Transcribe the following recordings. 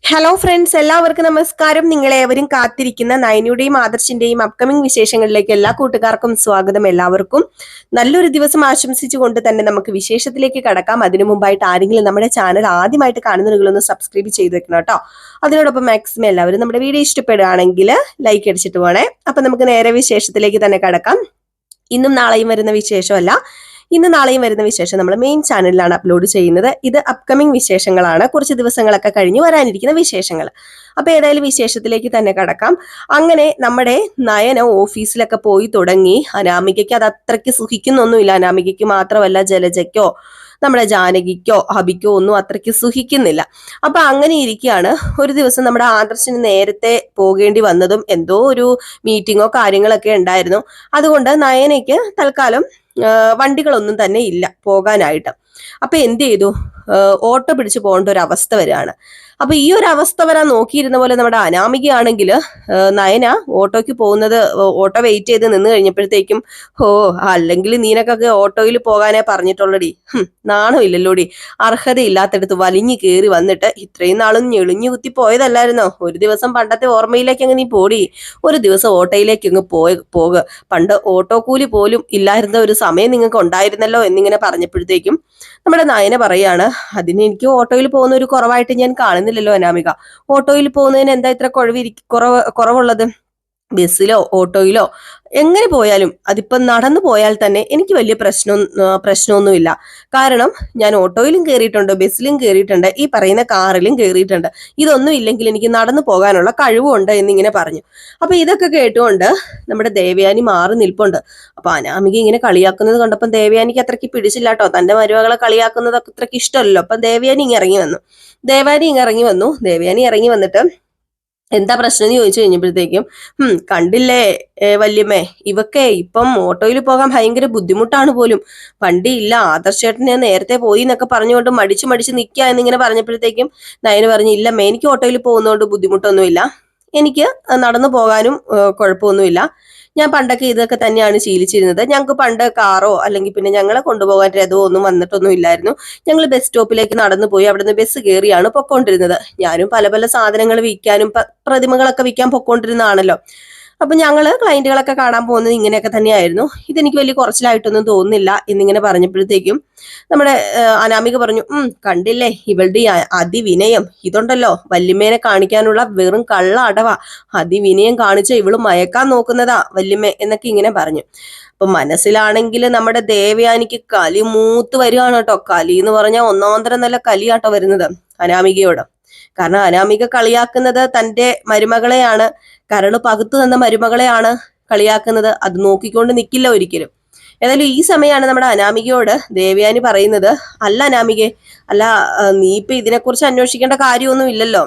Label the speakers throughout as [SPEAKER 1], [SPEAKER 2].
[SPEAKER 1] Hello friends, എല്ലാവർക്കും നമസ്കാരം. നിങ്ങളേവരും കാത്തിരിക്കുന്ന നയനയുടെയും ആദർശിന്റെയും അപ്കമിംഗ് വിശേഷങ്ങളിലേക്ക് എല്ലാ കൂട്ടുകാർക്കും സ്വാഗതം. എല്ലാവർക്കും നല്ലൊരു ദിവസം ആശംസിച്ചുകൊണ്ട് തന്നെ നമുക്ക് വിശേഷത്തിലേക്ക് കടക്കാം. അതിനു മുമ്പായിട്ട് ആരെങ്കിലും നമ്മുടെ ചാനൽ ആദ്യമായിട്ട് കാണുന്നവരൊന്ന് സബ്സ്ക്രൈബ് ചെയ്ത് വെക്കണം കേട്ടോ. അതിനോടൊപ്പം മാക്സിമം എല്ലാവരും നമ്മുടെ വീഡിയോ ഇഷ്ടപ്പെടുകയാണെങ്കിൽ ലൈക്ക് അടിച്ചിട്ട് പോണേ. അപ്പൊ നമുക്ക് നേരെ വിശേഷത്തിലേക്ക് തന്നെ കടക്കാം. ഇന്നും നാളെയും വരുന്ന വിശേഷമല്ല, ഇന്ന് നാളെയും വരുന്ന വിശേഷം നമ്മൾ മെയിൻ ചാനലിലാണ് അപ്ലോഡ് ചെയ്യുന്നത്. ഇത് അപ്കമിംഗ് വിശേഷങ്ങളാണ്, കുറച്ച് ദിവസങ്ങളൊക്കെ കഴിഞ്ഞ് വരാനിരിക്കുന്ന വിശേഷങ്ങൾ. അപ്പൊ ഏതായാലും വിശേഷത്തിലേക്ക് തന്നെ കടക്കാം. അങ്ങനെ നമ്മുടെ നയന ഓഫീസിലൊക്കെ പോയി തുടങ്ങി. അനാമികയ്ക്ക് അത് അത്രയ്ക്ക് സുഖിക്കുന്നൊന്നുമില്ല. അനാമികയ്ക്ക് മാത്രമല്ല, ജലജയ്ക്കോ നമ്മുടെ ജാനകിക്കോ ഹബിക്കോ ഒന്നും അത്രയ്ക്ക് സുഖിക്കുന്നില്ല. അപ്പൊ അങ്ങനെ ഇരിക്കുകയാണ്. ഒരു ദിവസം നമ്മുടെ ആദർശിന് നേരത്തെ പോകേണ്ടി വന്നതും എന്തോ ഒരു മീറ്റിങ്ങോ കാര്യങ്ങളൊക്കെ ഉണ്ടായിരുന്നു. അതുകൊണ്ട് നയനയ്ക്ക് തൽക്കാലം വണ്ടികളൊന്നും തന്നെ ഇല്ല പോകാനായിട്ട്. അപ്പൊ എന്ത് ചെയ്തു, ഓട്ടോ പിടിച്ച് പോകേണ്ട ഒരു അവസ്ഥ വരികയാണ്. അപ്പൊ ഈ ഒരു അവസ്ഥ വരാൻ നോക്കിയിരുന്ന പോലെ നമ്മുടെ അനാമികയാണെങ്കിൽ നയന ഓട്ടോയ്ക്ക് പോകുന്നത്, ഓട്ടോ വെയിറ്റ് ചെയ്ത് നിന്ന് കഴിഞ്ഞപ്പോഴത്തേക്കും, അല്ലെങ്കിൽ നീനക്കൊക്കെ ഓട്ടോയിൽ പോകാനേ പറഞ്ഞിട്ടുള്ളടി, നാണമില്ലല്ലോടി, അർഹതയില്ലാത്തടത്ത് വലിഞ്ഞു കയറി വന്നിട്ട് ഇത്രയും നാളും ഞെളിഞ്ഞു കുത്തി പോയതല്ലായിരുന്നോ? ഒരു ദിവസം പണ്ടത്തെ ഓർമ്മയിലേക്ക് അങ്ങ് നീ പോടി, ഒരു ദിവസം ഓട്ടോയിലേക്ക് അങ്ങ് പോക. പണ്ട് ഓട്ടോ കൂലി പോലും ഇല്ലായിരുന്ന ഒരു സമയം നിങ്ങൾക്ക് ഉണ്ടായിരുന്നല്ലോ എന്നിങ്ങനെ പറഞ്ഞപ്പോഴത്തേക്കും നമ്മുടെ നയന പറയാണ്, അതിന് എനിക്ക് ഓട്ടോയിൽ പോകുന്ന ഒരു കുറവായിട്ട് ഞാൻ കാണുന്നില്ലല്ലോ അനാമിക. ഓട്ടോയിൽ പോകുന്നതിന് എന്താ ഇത്ര കുറവുള്ളത്? ബസ്സിലോ ഓട്ടോയിലോ എങ്ങനെ പോയാലും, അതിപ്പം നടന്നു പോയാൽ തന്നെ എനിക്ക് വലിയ പ്രശ്നമൊന്നുമില്ല. കാരണം ഞാൻ ഓട്ടോയിലും കയറിയിട്ടുണ്ട്, ബസ്സിലും കയറിയിട്ടുണ്ട്, ഈ പറയുന്ന കാറിലും കയറിയിട്ടുണ്ട്. ഇതൊന്നും ഇല്ലെങ്കിൽ എനിക്ക് നടന്നു പോകാനുള്ള കഴിവുണ്ട് എന്നിങ്ങനെ പറഞ്ഞു. അപ്പൊ ഇതൊക്കെ കേട്ടുകൊണ്ട് നമ്മുടെ ദേവയാനി മാറി നിൽപ്പുണ്ട്. അപ്പൊ അനാമിക ഇങ്ങനെ കളിയാക്കുന്നത് കണ്ടപ്പം ദേവയാനിക്ക് അത്രയ്ക്ക് പിടിച്ചില്ല കേട്ടോ. തന്റെ മരുമകളെ കളിയാക്കുന്നത് അത്രയ്ക്ക് ഇഷ്ടമല്ലോ. അപ്പൊ ദേവയാനി ഇറങ്ങി വന്നു. ദേവയാനി ഇറങ്ങി വന്നിട്ട് എന്താ പ്രശ്നം എന്ന് ചോദിച്ചു കഴിഞ്ഞപ്പോഴത്തേക്കും, കണ്ടില്ലേ വല്യമ്മേ, ഇവക്കെ ഇപ്പം ഓട്ടോയിൽ പോകാൻ ഭയങ്കര ബുദ്ധിമുട്ടാണ് പോലും. വണ്ടിയില്ല, ആദർശേട്ടനെ നേരത്തെ പോയി എന്നൊക്കെ പറഞ്ഞുകൊണ്ട് മടിച്ച് നിൽക്കുക എന്നിങ്ങനെ പറഞ്ഞപ്പോഴത്തേക്കും നയന് പറഞ്ഞു, ഇല്ലമ്മേ, എനിക്ക് ഓട്ടോയിൽ പോകുന്നതുകൊണ്ട് ബുദ്ധിമുട്ടൊന്നുമില്ല, എനിക്ക് നടന്നു പോകാനും കുഴപ്പമൊന്നുമില്ല. ഞാൻ പണ്ടൊക്കെ ഇതൊക്കെ തന്നെയാണ് ശീലിച്ചിരുന്നത്. ഞങ്ങൾക്ക് പണ്ട് കാറോ അല്ലെങ്കിൽ പിന്നെ ഞങ്ങളെ കൊണ്ടുപോകാൻ രഥമോ ഒന്നും വന്നിട്ടൊന്നും ഇല്ലായിരുന്നു. ഞങ്ങൾ ബസ് സ്റ്റോപ്പിലേക്ക് നടന്നു പോയി അവിടുന്ന് ബസ് കയറിയാണ് പൊക്കോണ്ടിരുന്നത്. ഞാനും പല പല സാധനങ്ങൾ വിൽക്കാനും പ്രതിമകളൊക്കെ വിൽക്കാൻ പൊക്കോണ്ടിരുന്നതാണല്ലോ. അപ്പൊ ഞങ്ങള് ക്ലയന്റുകളൊക്കെ കാണാൻ പോകുന്നത് ഇങ്ങനെയൊക്കെ തന്നെയായിരുന്നു. ഇതെനിക്ക് വലിയ കുറച്ചിലായിട്ടൊന്നും തോന്നുന്നില്ല എന്നിങ്ങനെ പറഞ്ഞപ്പോഴത്തേക്കും നമ്മുടെ അനാമിക പറഞ്ഞു, കണ്ടില്ലേ ഇവളുടെ അതിവിനയം, ഇതുണ്ടല്ലോ വല്യമ്മേനെ കാണിക്കാനുള്ള വെറും കള്ള അടവാ, അതിവിനയം കാണിച്ച ഇവള് മയക്കാൻ നോക്കുന്നതാ വല്യമ്മ എന്നൊക്കെ ഇങ്ങനെ പറഞ്ഞു. അപ്പൊ മനസ്സിലാണെങ്കിൽ നമ്മുടെ ദേവയാനിക്ക് കലി മൂത്ത് വരികയാണ് കേട്ടോ. കലി എന്ന് പറഞ്ഞാൽ ഒന്നാന്തരം നല്ല കലിയാട്ടോ വരുന്നത് അനാമികയോട്. കാരണം അനാമിക കളിയാക്കുന്നത് തന്റെ മരുമകളെയാണ്, കരള് പകുത്തു തന്ന മരുമകളെയാണ് കളിയാക്കുന്നത്. അത് നോക്കിക്കൊണ്ട് നിൽക്കില്ല ഒരിക്കലും. ഏതായാലും ഈ സമയമാണ് നമ്മുടെ അനാമികയോട് ദേവയാനി പറയുന്നത്, അല്ല അനാമികെ, അല്ല നീ ഇപ്പൊ ഇതിനെക്കുറിച്ച് അന്വേഷിക്കേണ്ട കാര്യമൊന്നും ഇല്ലല്ലോ.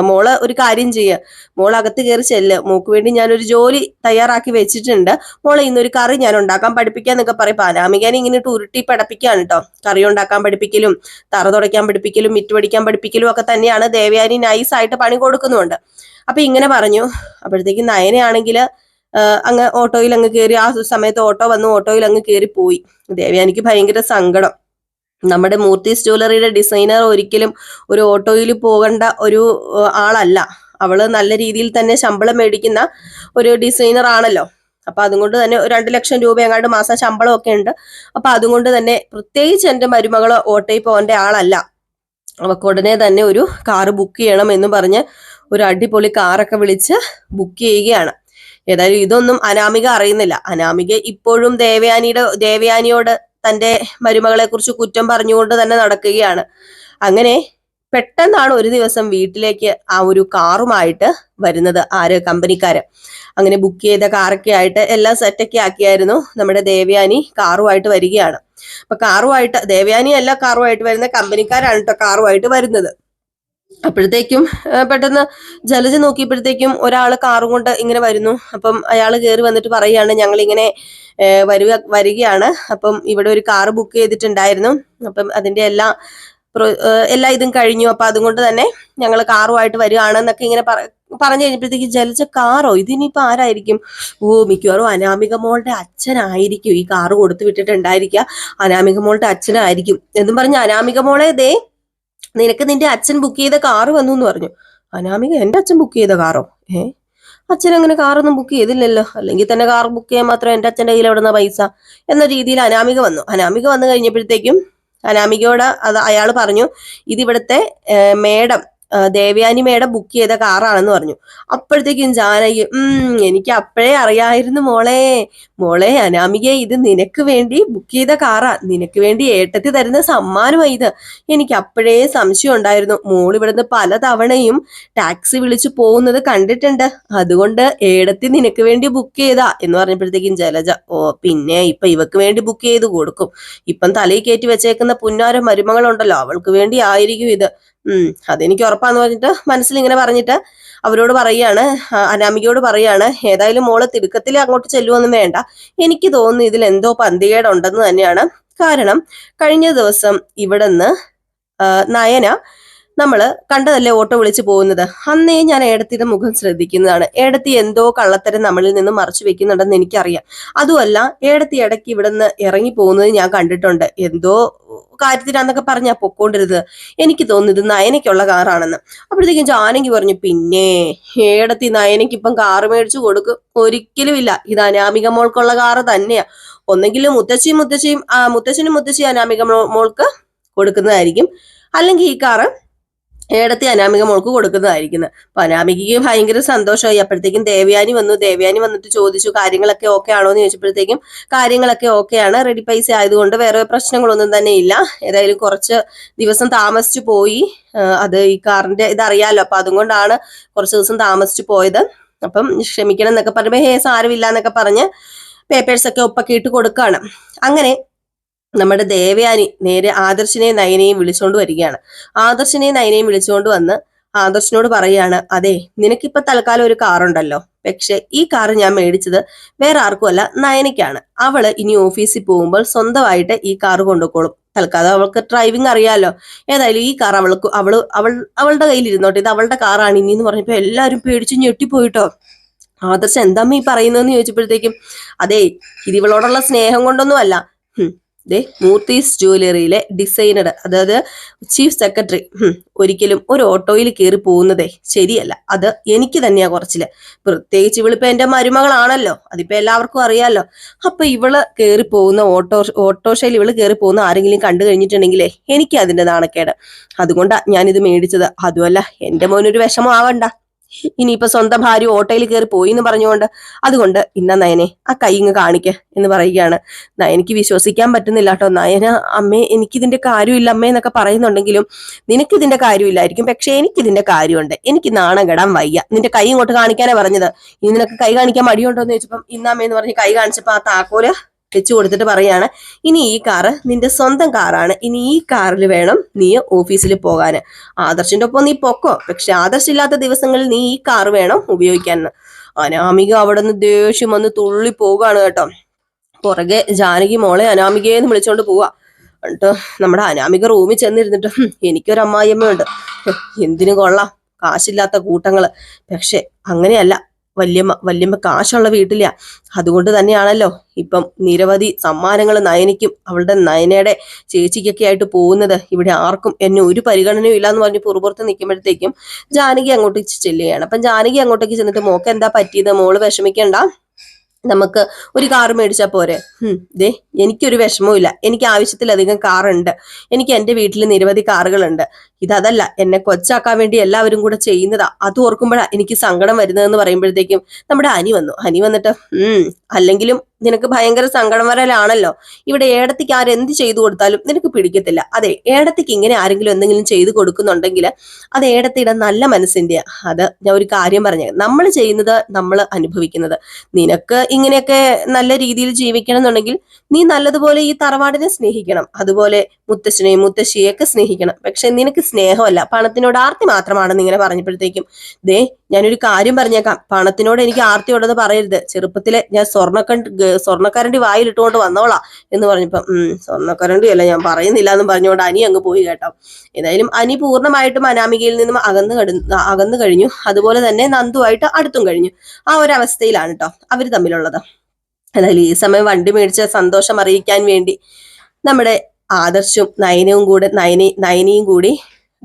[SPEAKER 1] മോള് ഒരു കാര്യം ചെയ്യുക, മോൾ അകത്ത് കയറി ചെല്ല്, മോക്ക് വേണ്ടി ഞാനൊരു ജോലി തയ്യാറാക്കി വെച്ചിട്ടുണ്ട്, മോളെ ഇന്നൊരു കറി ഞാൻ ഉണ്ടാക്കാൻ പഠിപ്പിക്കാന്നൊക്കെ പറയും. അനാമികനെ ഇങ്ങനെ ഉരുട്ടി പഠിപ്പിക്കുകയാണ് കേട്ടോ. കറി ഉണ്ടാക്കാൻ പഠിപ്പിക്കലും തറ തുടയ്ക്കാൻ പഠിപ്പിക്കലും മിറ്റുപടിക്കാൻ പഠിപ്പിക്കലും ഒക്കെ തന്നെയാണ്. ദേവയാനി നൈസായിട്ട് പണി കൊടുക്കുന്നുണ്ട്. അപ്പൊ ഇങ്ങനെ പറഞ്ഞു. അപ്പോഴത്തേക്ക് നയനയാണെങ്കിൽ അങ്ങ് ഓട്ടോയിൽ അങ്ങ് കയറി. ആ സമയത്ത് ഓട്ടോ വന്നു, ഓട്ടോയിൽ അങ്ങ് കയറി പോയി. ദേവയാനിക്ക് ഭയങ്കര സങ്കടം. നമ്മുടെ മൂർത്തീസ് ജ്വല്ലറിയുടെ ഡിസൈനർ ഒരിക്കലും ഒരു ഓട്ടോയിൽ പോകേണ്ട ഒരു ആളല്ല. അവള് നല്ല രീതിയിൽ തന്നെ ശമ്പളം മേടിക്കുന്ന ഒരു ഡിസൈനർ ആണല്ലോ. അപ്പൊ അതുകൊണ്ട് തന്നെ 2 ലക്ഷം രൂപ എങ്ങാണ്ട് മാസം ശമ്പളം ഒക്കെ ഉണ്ട്. അപ്പൊ അതുകൊണ്ട് തന്നെ പ്രത്യേകിച്ച് എന്റെ മരുമകള് ഓട്ടോയിൽ പോകേണ്ട ആളല്ല. അവർക്ക് ഉടനെ തന്നെ ഒരു കാറ് ബുക്ക് ചെയ്യണം എന്ന് പറഞ്ഞ് ഒരു അടിപൊളി കാറൊക്കെ വിളിച്ച് ബുക്ക് ചെയ്യുകയാണ്. ഏതായാലും ഇതൊന്നും അനാമിക അറിയുന്നില്ല. അനാമിക ഇപ്പോഴും ദേവയാനിയോട് തന്റെ മരുമകളെ കുറിച്ച് കുറ്റം പറഞ്ഞുകൊണ്ട് തന്നെ നടക്കുകയാണ്. അങ്ങനെ പെട്ടെന്നാണ് ഒരു ദിവസം വീട്ടിലേക്ക് ആ ഒരു കാറുമായിട്ട് വരുന്നത് കമ്പനിക്കാര്. അങ്ങനെ ബുക്ക് ചെയ്ത കാറൊക്കെ ആയിട്ട് എല്ലാം സെറ്റൊക്കെ ആക്കിയായിരുന്നു നമ്മുടെ ദേവയാനി കാറുമായിട്ട് വരികയാണ്. അപ്പൊ ദേവയാനി അല്ല കാറുമായിട്ട് വരുന്ന, കമ്പനിക്കാരാണ് കേട്ടോ കാറുമായിട്ട് വരുന്നത്. അപ്പോഴത്തേക്കും പെട്ടെന്ന് ജലജ നോക്കിയപ്പോഴത്തേക്കും ഒരാള് കാറും കൊണ്ട് ഇങ്ങനെ വരുന്നു. അപ്പം അയാൾ കയറി വന്നിട്ട് പറയുകയാണ്, ഞങ്ങൾ ഇങ്ങനെ വരികയാണ്. അപ്പം ഇവിടെ ഒരു കാറ് ബുക്ക് ചെയ്തിട്ടുണ്ടായിരുന്നു. അപ്പം അതിന്റെ എല്ലാ ഇതും കഴിഞ്ഞു. അപ്പൊ അതുകൊണ്ട് തന്നെ ഞങ്ങൾ കാറുമായിട്ട് വരികയാണെന്നൊക്കെ ഇങ്ങനെ പറഞ്ഞു കഴിഞ്ഞപ്പോഴത്തേക്ക് ജലജ, കാറോ, ഇതിനിപ്പോ ആരായിരിക്കും? മിക്കവാറും അനാമിക മോളുടെ അച്ഛനായിരിക്കും ഈ കാറ് കൊടുത്തു വിട്ടിട്ടുണ്ടായിരിക്കുക, അനാമിക മോളുടെ അച്ഛനായിരിക്കും എന്നും പറഞ്ഞ് അനാമിക മോളെ നിനക്ക് നിന്റെ അച്ഛൻ ബുക്ക് ചെയ്ത കാറ് വന്നു എന്ന് പറഞ്ഞു. അനാമിക, എന്റെ അച്ഛൻ ബുക്ക് ചെയ്ത കാറോ? അച്ഛൻ അങ്ങനെ കാറൊന്നും ബുക്ക് ചെയ്തില്ലല്ലോ, അല്ലെങ്കിൽ തന്നെ കാർ ബുക്ക് ചെയ്യാൻ മാത്രം എന്റെ അച്ഛന്റെ കയ്യിൽ എവിടുന്ന പൈസ എന്ന രീതിയിൽ അനാമിക വന്നു. അനാമിക വന്നു കഴിഞ്ഞപ്പോഴത്തേക്കും അനാമികയോട് അയാൾ പറഞ്ഞു, ഇതിവിടുത്തെ മേഡം ദേവയാനി മേഡം ബുക്ക് ചെയ്ത കാറാണെന്ന് പറഞ്ഞു. അപ്പോഴത്തേക്കും ജാനകി, എനിക്ക് അപ്പോഴേ അറിയായിരുന്നു മോളെ അനാമികയെ, ഇത് നിനക്ക് വേണ്ടി ബുക്ക് ചെയ്ത കാറാ, നിനക്ക് വേണ്ടി ഏട്ടത്തി തരുന്ന സമ്മാനമായി ഇത്. എനിക്ക് അപ്പോഴേ സംശയം ഉണ്ടായിരുന്നു, മോൾ ഇവിടുന്ന് പല തവണയും ടാക്സി വിളിച്ചു പോകുന്നത് കണ്ടിട്ടുണ്ട്, അതുകൊണ്ട് ഏടത്തി നിനക്ക് വേണ്ടി ബുക്ക് ചെയ്താ എന്ന് പറഞ്ഞപ്പോഴത്തേക്കും ജലജ, പിന്നെ ഇപ്പൊ ഇവക്ക് വേണ്ടി ബുക്ക് ചെയ്ത് കൊടുക്കും, ഇപ്പം തലയിൽ കയറ്റി വെച്ചേക്കുന്ന പുന്നാര മരുമകളുണ്ടല്ലോ, അവൾക്ക് വേണ്ടി ആയിരിക്കും ഇത്. അതെനിക്ക് ഉറപ്പാന്ന് പറഞ്ഞിട്ട് മനസ്സിൽ ഇങ്ങനെ പറഞ്ഞിട്ട് അവരോട് പറയാണ്, അനാമികയോട് പറയാണ്, ഏതായാലും മോള് തിടുക്കത്തിൽ അങ്ങോട്ട് ചെല്ലുവൊന്നും വേണ്ട, എനിക്ക് തോന്നുന്നു ഇതിൽ എന്തോ പന്തികേടുണ്ടെന്ന് തന്നെയാണ്. കാരണം കഴിഞ്ഞ ദിവസം ഇവിടുന്ന് നയന നമ്മള് കണ്ടതല്ലേ ഓട്ടോ വിളിച്ചു പോകുന്നത്, അന്നേ ഞാൻ ഏടത്തിയുടെ മുഖം ശ്രദ്ധിക്കുന്നതാണ്. ഏടത്തി എന്തോ കള്ളത്തരം നമ്മളിൽ നിന്ന് മറച്ചു വെക്കുന്നുണ്ടെന്ന് എനിക്കറിയാം. അതുമല്ല, ഏടത്തി ഇടയ്ക്ക് ഇവിടുന്ന് ഇറങ്ങി പോകുന്നത് ഞാൻ കണ്ടിട്ടുണ്ട്, എന്തോ കാര്യത്തിനാന്നൊക്കെ പറഞ്ഞാ പൊക്കോണ്ടിരുന്നത്. എനിക്ക് തോന്നുന്നത് നയനയ്ക്കുള്ള കാറാണെന്ന്. അപ്പോഴത്തേക്കും ജാനകി പറഞ്ഞു, പിന്നെ ഏടത്തി നയനയ്ക്ക് ഇപ്പം കാറ് മേടിച്ചു കൊടുക്കും? ഒരിക്കലും ഇല്ല, ഇത് അനാമിക മോൾക്കുള്ള കാറ് തന്നെയാ. ഒന്നെങ്കിലും മുത്തശ്ശനും മുത്തശ്ശി അനാമിക മോൾക്ക് കൊടുക്കുന്നതായിരിക്കും, അല്ലെങ്കിൽ ഈ കാറ് ഏടത്തി അനാമിക മോൾക്ക് കൊടുക്കുന്നതായിരിക്കുന്നത്. അപ്പൊ അനാമികയ്ക്ക് ഭയങ്കര സന്തോഷമായി. അപ്പോഴത്തേക്കും ദേവയാനി വന്നിട്ട് ചോദിച്ചു, കാര്യങ്ങളൊക്കെ ഓക്കെ ആണോ എന്ന് ചോദിച്ചപ്പോഴത്തേക്കും കാര്യങ്ങളൊക്കെ ഓക്കെയാണ്, റെഡി പൈസ ആയതുകൊണ്ട് വേറെ പ്രശ്നങ്ങളൊന്നും തന്നെ ഇല്ല, ഏതായാലും കുറച്ച് ദിവസം താമസിച്ചു പോയി, അത് ഈ കാറിന്റെ ഇതറിയാലോ, അപ്പൊ അതുകൊണ്ടാണ് കുറച്ച് ദിവസം താമസിച്ചു പോയത്, അപ്പം ക്ഷമിക്കണം എന്നൊക്കെ പറയുമ്പോ സാരമില്ല എന്നൊക്കെ പറഞ്ഞ് പേപ്പേഴ്സൊക്കെ ഒപ്പൊക്കെ ഇട്ട് കൊടുക്കാണ്. അങ്ങനെ നമ്മുടെ ദേവയാനി നേരെ ആദർശിനെയും നയനെയും വിളിച്ചുകൊണ്ട് വരികയാണ്. ആദർശിനെയും നയനെയും വിളിച്ചുകൊണ്ട് വന്ന് ആദർശിനോട് പറയാണ്, അതെ, നിനക്കിപ്പോ തൽക്കാലം ഒരു കാറുണ്ടല്ലോ, പക്ഷെ ഈ കാറ് ഞാൻ മേടിച്ചത് വേറെ ആർക്കും അല്ല, നയനയ്ക്കാണ്. അവള് ഇനി ഓഫീസിൽ പോകുമ്പോൾ സ്വന്തമായിട്ട് ഈ കാറ് കൊണ്ടുപോയിക്കോളും, തൽക്കാലം അവൾക്ക് ഡ്രൈവിംഗ് അറിയാലോ, ഏതായാലും ഈ കാർ അവളുടെ കയ്യിൽ ഇരുന്നോട്ടെ, ഇത് അവളുടെ കാറാണ് ഇനി എന്ന് പറഞ്ഞപ്പോ എല്ലാവരും പേടിച്ച് ഞെട്ടിപ്പോയിട്ടോ. ആദർശ് എന്താമ്മ ഈ പറയുന്നതെന്ന് ചോദിച്ചപ്പോഴത്തേക്കും, അതെ, ഇത് ഇവളോടുള്ള സ്നേഹം കൊണ്ടൊന്നും അല്ല, മൂർത്തീസ് ജ്വല്ലറിയിലെ ഡിസൈനർ, അതായത് ചീഫ് സെക്രട്ടറി ഒരിക്കലും ഒരു ഓട്ടോയിൽ കയറി പോകുന്നതേ ശരിയല്ല, അത് എനിക്ക് തന്നെയാ കുറച്ചില്, പ്രത്യേകിച്ച് ഇവളിപ്പോ എന്റെ മരുമകളാണല്ലോ, അതിപ്പോ എല്ലാവർക്കും അറിയാലോ. അപ്പൊ ഇവള് കയറി പോകുന്ന ഓട്ടോഷയിൽ ഇവള് കയറി പോകുന്ന ആരെങ്കിലും കണ്ടു കഴിഞ്ഞിട്ടുണ്ടെങ്കിലേ എനിക്ക് അതിന്റെ നാണക്കേട്, അതുകൊണ്ടാ ഞാനിത് മേടിച്ചത്. അതുമല്ല, എന്റെ മോനൊരു വിഷമം ആവണ്ട, ഇനിയിപ്പൊ സ്വന്തം ഭാര്യ ഓട്ടോയിൽ കയറി പോയി എന്ന് പറഞ്ഞുകൊണ്ട്, അതുകൊണ്ട് ഇന്ന നയനെ ആ കൈ ഇങ്ങ് കാണിക്ക എന്ന് പറയുകയാണ്. നയനക്ക് വിശ്വസിക്കാൻ പറ്റുന്നില്ല കേട്ടോ. നയന, അമ്മേ എനിക്കിതിന്റെ കാര്യമില്ല അമ്മേ എന്നൊക്കെ പറയുന്നുണ്ടെങ്കിലും നിനക്കിതിന്റെ കാര്യമില്ലായിരിക്കും, പക്ഷെ എനിക്കിതിന്റെ കാര്യമുണ്ട്, എനിക്ക് നാണം കെടാൻ വയ്യ, നിന്റെ കൈ ഇങ്ങോട്ട് കാണിക്കാനാ പറഞ്ഞത്, ഇനി നിനക്ക് കൈ കാണിക്കാൻ മടിയുണ്ടോ എന്ന് ചോദിച്ചപ്പം ഇന്നാമ്മേന്ന് പറഞ്ഞ് കൈ കാണിച്ചപ്പോ ആ താക്കോല് വെച്ചു കൊടുത്തിട്ട് പറയാണ്, ഇനി ഈ കാറ് നിന്റെ സ്വന്തം കാറാണ്, ഇനി ഈ കാറിൽ വേണം നീ ഓഫീസിൽ പോകാന്, ആദർശിന്റെ ഒപ്പം നീ പൊക്കോ, പക്ഷെ ആദർശില്ലാത്ത ദിവസങ്ങളിൽ നീ ഈ കാറ് വേണം ഉപയോഗിക്കാൻ. അനാമിക അവിടെ നിന്ന് ദേഷ്യം വന്ന് തുള്ളി പോവുകയാണ് കേട്ടോ. പുറകെ ജാനകി മോളെ അനാമികയെന്ന് വിളിച്ചോണ്ട് പോവാ. എന്നിട്ട് നമ്മുടെ അനാമിക റൂമിൽ ചെന്നിരുന്നിട്ട്, എനിക്കൊരു അമ്മായിയമ്മയുണ്ട്, എന്തിനു കൊള്ളാം, കാശില്ലാത്ത കൂട്ടങ്ങള്, പക്ഷെ അങ്ങനെയല്ല, വല്യമ്മ കാശുള്ള വീട്ടിലാ, അതുകൊണ്ട് തന്നെയാണല്ലോ ഇപ്പം നിരവധി സമ്മാനങ്ങൾ നയനിക്കും അവളുടെ നയനയുടെ ചേച്ചിക്കൊക്കെ ആയിട്ട് പോകുന്നത്. ഇവിടെ ആർക്കും എന്നെ ഒരു പരിഗണനയും ഇല്ലാന്ന് പറഞ്ഞ് പുറപുറത്ത് നിൽക്കുമ്പോഴത്തേക്കും ജാനകി അങ്ങോട്ടേക്ക് ചെല്ലുകയാണ്. അപ്പം ജാനകി അങ്ങോട്ടേക്ക് ചെന്നിട്ട്, മോക്ക് എന്താ പറ്റിയത്, മോള് വിഷമിക്കണ്ട, നമുക്ക് ഒരു കാറ് മേടിച്ചാൽ പോരെ. എനിക്കൊരു വിഷമവും ഇല്ല, എനിക്ക് ആവശ്യത്തിലധികം കാറുണ്ട്, എനിക്ക് എൻ്റെ വീട്ടിൽ നിരവധി കാറുകളുണ്ട്, ഇതല്ല എന്നെ കൊച്ചാക്കാൻ വേണ്ടി എല്ലാവരും കൂടെ ചെയ്യുന്നതാ, അത് ഓർക്കുമ്പോഴാ എനിക്ക് സങ്കടം വരുന്നതെന്ന് പറയുമ്പോഴത്തേക്കും നമ്മുടെ അനി വന്നിട്ട് അല്ലെങ്കിലും നിനക്ക് ഭയങ്കര സങ്കടം വരലാണല്ലോ, ഇവിടെ ഏടത്തിക്ക് ആരെന്ത് ചെയ്തു കൊടുത്താലും നിനക്ക് പിടിക്കത്തില്ല, അതെ, ഏടത്തിക്ക് ഇങ്ങനെ ആരെങ്കിലും എന്തെങ്കിലും ചെയ്തു കൊടുക്കുന്നുണ്ടെങ്കിൽ അത് ഏടത്തിയുടെ നല്ല മനസ്സിന്റെ, അത് ഞാൻ ഒരു കാര്യം പറഞ്ഞേ, നമ്മൾ ചെയ്യുന്നത് നമ്മൾ അനുഭവിക്കുന്നത്, നിനക്ക് ഇങ്ങനെയൊക്കെ നല്ല രീതിയിൽ ജീവിക്കണം എന്നുണ്ടെങ്കിൽ നീ നല്ലതുപോലെ ഈ തറവാടിനെ സ്നേഹിക്കണം, അതുപോലെ മുത്തശ്ശനെയും മുത്തശ്ശിയെയൊക്കെ സ്നേഹിക്കണം, പക്ഷെ നിനക്ക് സ്നേഹമല്ല പണത്തിനോട് ആർത്തി മാത്രമാണെന്ന് ഇങ്ങനെ പറഞ്ഞപ്പോഴത്തേക്കും, ഞാനൊരു കാര്യം പറഞ്ഞേക്കാം, പണത്തിനോട് എനിക്ക് ആർത്തി ഉണ്ടെന്ന് പറയരുത്, ചെറുപ്പത്തിലെ ഞാൻ സ്വർണ്ണക്കരണ്ടി വായിലിട്ടുകൊണ്ട് വന്നോളാം എന്ന് പറഞ്ഞപ്പോ സ്വർണ്ണക്കരണ്ടി അല്ല ഞാൻ പറയുന്നില്ല എന്ന് പറഞ്ഞുകൊണ്ട് അനി അങ്ങ് പോയി കേട്ടോ. ഏതായാലും അനി പൂർണ്ണമായിട്ടും അനാമികയിൽ നിന്നും അകന്നു കഴിഞ്ഞു, അതുപോലെ തന്നെ നന്ദുവായിട്ട് അടുത്തും കഴിഞ്ഞു. ആ ഒരു അവസ്ഥയിലാണ് കേട്ടോ അവര് തമ്മിലുള്ളത്. അതായത് ഈ സമയം വണ്ടി മേടിച്ച സന്തോഷം അറിയിക്കാൻ വേണ്ടി നമ്മുടെ ആദർശും നയനയും കൂടി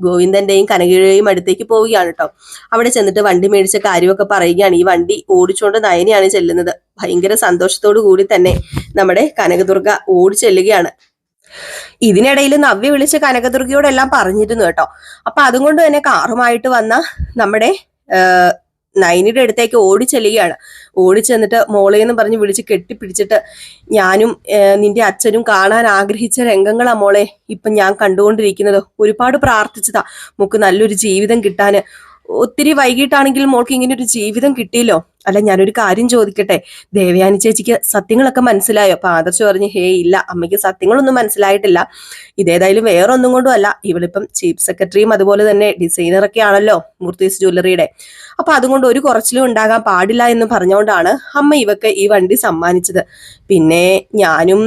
[SPEAKER 1] ഗോവിന്ദന്റെയും കനകയുടെയും അടുത്തേക്ക് പോവുകയാണ് കേട്ടോ. അവിടെ ചെന്നിട്ട് വണ്ടി മേടിച്ച കാര്യമൊക്കെ പറയുകയാണ്. ഈ വണ്ടി ഓടിച്ചുകൊണ്ട് നയനയാണ് ചെല്ലുന്നത്. ഭയങ്കര സന്തോഷത്തോടു കൂടി തന്നെ നമ്മുടെ കനകദുർഗ ഓടി ചെല്ലുകയാണ്. ഇതിനിടയിൽ നവ്യ വിളിച്ച് കനകദുർഗയോടെല്ലാം പറഞ്ഞിരുന്നു കേട്ടോ. അപ്പൊ അതുകൊണ്ട് തന്നെ കാറുമായിട്ട് വന്ന നമ്മുടെ നയനിയുടെ അടുത്തേക്ക് ഓടി ചെല്ലുകയാണ്. ഓടി ചെന്നിട്ട് മോളേന്ന് പറഞ്ഞ് വിളിച്ച് കെട്ടിപ്പിടിച്ചിട്ട്, ഞാനും നിന്റെ അച്ഛനും കാണാൻ ആഗ്രഹിച്ച രംഗങ്ങളാ മോളെ ഇപ്പൊ ഞാൻ കണ്ടുകൊണ്ടിരിക്കുന്നത്. ഒരുപാട് പ്രാർത്ഥിച്ചതാ മോക്ക് നല്ലൊരു ജീവിതം കിട്ടാന്. ഒത്തിരി വൈകിട്ടാണെങ്കിലും മോൾക്ക് ഇങ്ങനെ ഒരു ജീവിതം കിട്ടിയല്ലോ. അല്ല, ഞാനൊരു കാര്യം ചോദിക്കട്ടെ, ദേവയാനി ചേച്ചിക്ക് സത്യങ്ങളൊക്കെ മനസ്സിലായോ? അപ്പൊ ആദർശ് പറഞ്ഞു, ഹേ ഇല്ല, അമ്മയ്ക്ക് സത്യങ്ങളൊന്നും മനസ്സിലായിട്ടില്ല. ഇതേതായാലും വേറെ ഒന്നും കൊണ്ടും അല്ല, ഇവളിപ്പം ചീഫ് സെക്രട്ടറിയും അതുപോലെ തന്നെ ഡിസൈനറൊക്കെ ആണല്ലോ മൂർത്തീസ് ജ്വല്ലറിയുടെ. അപ്പൊ അതുകൊണ്ട് ഒരു കുറച്ചിലും ഉണ്ടാകാൻ പാടില്ല എന്ന് പറഞ്ഞുകൊണ്ടാണ് അമ്മ ഇവക്ക് ഈ വണ്ടി സമ്മാനിച്ചത്. പിന്നെ ഞാനും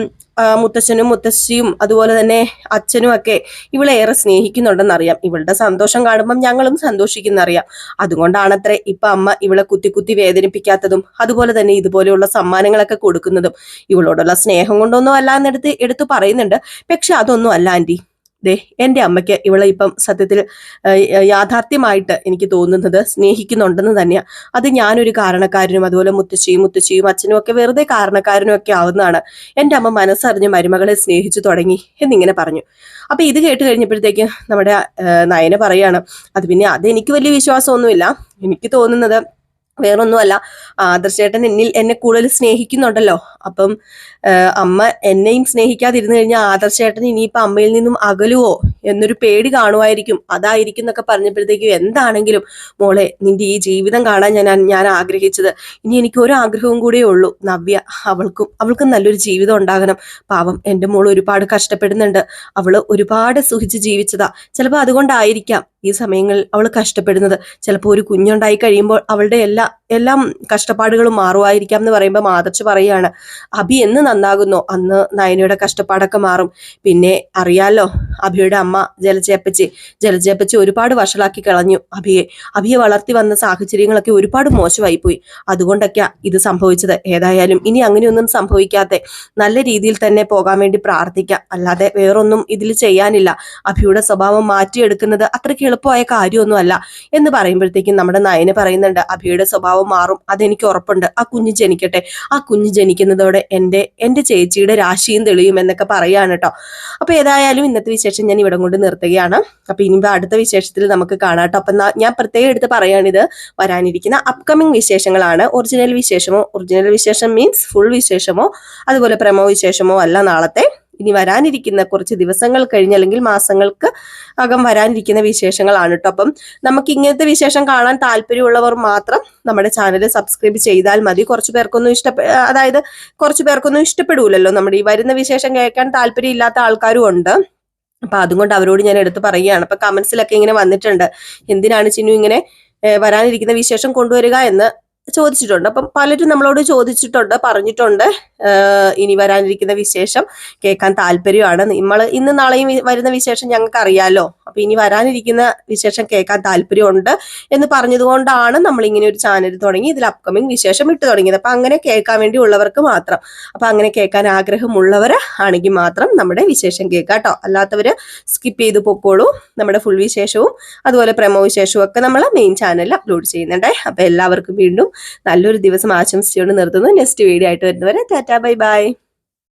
[SPEAKER 1] മുത്തച്ഛനും മുത്തശ്ശിയും അതുപോലെ തന്നെ അച്ഛനും ഒക്കെ ഇവളെ ഏറെ സ്നേഹിക്കുന്നുണ്ടെന്നറിയാം. ഇവളുടെ സന്തോഷം കാണുമ്പം ഞങ്ങളും സന്തോഷിക്കുന്നറിയാം. അതുകൊണ്ടാണത്രേ ഇപ്പൊ അമ്മ ഇവളെ കുത്തി കുത്തി വേദനിപ്പിക്കാത്തതും അതുപോലെ തന്നെ ഇതുപോലെയുള്ള സമ്മാനങ്ങളൊക്കെ കൊടുക്കുന്നതും. ഇവളോടുള്ള സ്നേഹം കൊണ്ടൊന്നും അല്ല എന്നെടുത്ത് എടുത്തു പറയുന്നുണ്ട്. പക്ഷെ അതൊന്നും അല്ല ആന്റി. ദേ, എൻ്റെ അമ്മയ്ക്ക് ഇവളെ ഇപ്പം സത്യത്തിൽ യാഥാർത്ഥ്യമായിട്ട് എനിക്ക് തോന്നുന്നത് സ്നേഹിക്കുന്നുണ്ടെന്ന് തന്നെയാണ്. അത് ഞാനൊരു കാരണക്കാരനും അതുപോലെ മുത്തശ്ശിയും അച്ഛനും ഒക്കെ വെറുതെ കാരണക്കാരനും ഒക്കെ ആവുന്നതാണ്. എൻ്റെ അമ്മ മനസ്സറിഞ്ഞ് മരുമകളെ സ്നേഹിച്ചു തുടങ്ങി എന്നിങ്ങനെ പറഞ്ഞു. അപ്പൊ ഇത് കേട്ട് കഴിഞ്ഞപ്പോഴത്തേക്ക് നമ്മുടെ നയന പറയാണ്, അത് പിന്നെ അതെനിക്ക് വലിയ വിശ്വാസമൊന്നുമില്ല. എനിക്ക് തോന്നുന്നത് വേറൊന്നുമല്ല, ആദർശേട്ടൻ എന്നെ കൂടുതൽ സ്നേഹിക്കുന്നുണ്ടല്ലോ. അപ്പം അമ്മ എന്നെയും സ്നേഹിക്കാതിരുന്നു കഴിഞ്ഞാൽ ആദർശേട്ടൻ ഇനിയിപ്പൊ അമ്മയിൽ നിന്നും അകലുവോ എന്നൊരു പേടി കാണുമായിരിക്കും. അതായിരിക്കും എന്നൊക്കെ പറഞ്ഞപ്പോഴത്തേക്കും, എന്താണെങ്കിലും മോളെ നിന്റെ ഈ ജീവിതം കാണാൻ ഞാൻ ആഗ്രഹിച്ചത്. ഇനി എനിക്ക് ഒരു ആഗ്രഹവും കൂടിയേ ഉള്ളൂ, നവ്യ അവൾക്കും നല്ലൊരു ജീവിതം ഉണ്ടാകണം. പാവം എൻ്റെ മോൾ ഒരുപാട് കഷ്ടപ്പെടുന്നുണ്ട്. അവള് ഒരുപാട് സുഖിച്ച് ജീവിച്ചതാ. ചിലപ്പോൾ അതുകൊണ്ടായിരിക്കാം ഈ സമയങ്ങളിൽ അവൾ കഷ്ടപ്പെടുന്നത്. ചിലപ്പോൾ ഒരു കുഞ്ഞുണ്ടായി കഴിയുമ്പോൾ അവളുടെ എല്ലാം കഷ്ടപ്പാടുകളും മാറുമായിരിക്കാം എന്ന് പറയുമ്പോൾ ആദർശ് പറയാണ്, അഭി എന്ന് നന്നാകുന്നോ അന്ന് നയനയുടെ കഷ്ടപ്പാടൊക്കെ മാറും. പിന്നെ അറിയാലോ, അഭിയുടെ അമ്മ ജലജയപ്പച്ചി ഒരുപാട് വഷളാക്കി കളഞ്ഞു അഭിയെ വളർത്തി വന്ന സാഹചര്യങ്ങളൊക്കെ ഒരുപാട് മോശമായി പോയി. അതുകൊണ്ടൊക്കെയാ ഇത് സംഭവിച്ചത്. ഏതായാലും ഇനി അങ്ങനെയൊന്നും സംഭവിക്കാതെ നല്ല രീതിയിൽ തന്നെ പോകാൻ വേണ്ടി പ്രാർത്ഥിക്കാം. അല്ലാതെ വേറൊന്നും ഇതിൽ ചെയ്യാനില്ല. അഭിയുടെ സ്വഭാവം മാറ്റിയെടുക്കുന്നത് അത്രയ്ക്ക് എളുപ്പമായ കാര്യമൊന്നും അല്ല എന്ന് പറയുമ്പോഴത്തേക്കും നമ്മുടെ നയന പറയുന്നുണ്ട്, അഭിയുടെ സ്വഭാവം മാറും, അതെനിക്ക് ഉറപ്പുണ്ട്. ആ കുഞ്ഞ് ജനിക്കട്ടെ. ആ കുഞ്ഞ് ജനിക്കുന്നതോടെ എൻ്റെ ചേച്ചിയുടെ രാശിയും തെളിയും എന്നൊക്കെ പറയാണ് കേട്ടോ. അപ്പൊ ഏതായാലും ഇന്നത്തെ വിശേഷം ഞാൻ ഇവിടെ കൊണ്ട് നിർത്തുകയാണ്. അപ്പൊ ഇനിയിപ്പോ അടുത്ത വിശേഷത്തിൽ നമുക്ക് കാണാം കേട്ടോ. അപ്പൊ ഞാൻ പ്രത്യേകം എടുത്ത് പറയാണിത് വരാനിരിക്കുന്ന അപ്കമിങ് വിശേഷങ്ങളാണ്. ഒറിജിനൽ വിശേഷം മീൻസ് ഫുൾ വിശേഷമോ അതുപോലെ പ്രമോ വിശേഷമോ അല്ല നാളത്തെ. ഇനി വരാനിരിക്കുന്ന കുറച്ച് ദിവസങ്ങൾ കഴിഞ്ഞ് അല്ലെങ്കിൽ മാസങ്ങൾക്ക് അകം വരാനിരിക്കുന്ന വിശേഷങ്ങളാണ് കേട്ടോ. അപ്പം നമുക്ക് ഇങ്ങനത്തെ വിശേഷം കാണാൻ താല്പര്യമുള്ളവർ മാത്രം നമ്മുടെ ചാനൽ സബ്സ്ക്രൈബ് ചെയ്താൽ മതി. കുറച്ച് പേർക്കൊന്നും ഇഷ്ടപ്പെടൂലല്ലോ നമ്മുടെ ഈ വരുന്ന വിശേഷം കേൾക്കാൻ താല്പര്യം ഇല്ലാത്ത ആൾക്കാരും ഉണ്ട്. അപ്പൊ അതുകൊണ്ട് അവരോട് ഞാൻ എടുത്ത് പറയുകയാണ്. അപ്പൊ കമന്റ്സിലൊക്കെ ഇങ്ങനെ വന്നിട്ടുണ്ട്, എന്തിനാണ് ചിന്നു ഇങ്ങനെ വരാനിരിക്കുന്ന വിശേഷം കൊണ്ടുവരിക എന്ന് ചോദിച്ചിട്ടുണ്ട്. അപ്പം പലരും നമ്മളോട് പറഞ്ഞിട്ടുണ്ട് ഇനി വരാനിരിക്കുന്ന വിശേഷം കേൾക്കാൻ താല്പര്യമാണ്. ഇന്ന് നാളെയും വരുന്ന വിശേഷം ഞങ്ങൾക്ക് അറിയാലോ. അപ്പൊ ഇനി വരാനിരിക്കുന്ന വിശേഷം കേൾക്കാൻ താല്പര്യമുണ്ട് എന്ന് പറഞ്ഞതുകൊണ്ടാണ് നമ്മൾ ഇങ്ങനെ ഒരു ചാനൽ തുടങ്ങി ഇതിൽ അപ്കമിങ് വിശേഷം ഇട്ട് തുടങ്ങിയത്. അപ്പൊ അങ്ങനെ കേൾക്കാൻ വേണ്ടി ഉള്ളവർക്ക് മാത്രം. അപ്പൊ അങ്ങനെ കേൾക്കാൻ ആഗ്രഹമുള്ളവർ ആണെങ്കിൽ മാത്രം നമ്മുടെ വിശേഷം കേൾക്കാം കേട്ടോ. അല്ലാത്തവര് സ്കിപ്പ് ചെയ്ത് പൊക്കോളൂ. നമ്മുടെ ഫുൾ വിശേഷവും അതുപോലെ പ്രമോ വിശേഷവും ഒക്കെ നമ്മൾ മെയിൻ ചാനലിൽ അപ്ലോഡ് ചെയ്യുന്നുണ്ട്. അപ്പൊ എല്ലാവർക്കും വീണ്ടും നല്ലൊരു ദിവസം ആശംസിച്ചുകൊണ്ട് നിർത്തുന്നു. നെക്സ്റ്റ് വീഡിയോ ആയിട്ട് വരുന്നവരെ ടാറ്റാ ബൈ ബൈ.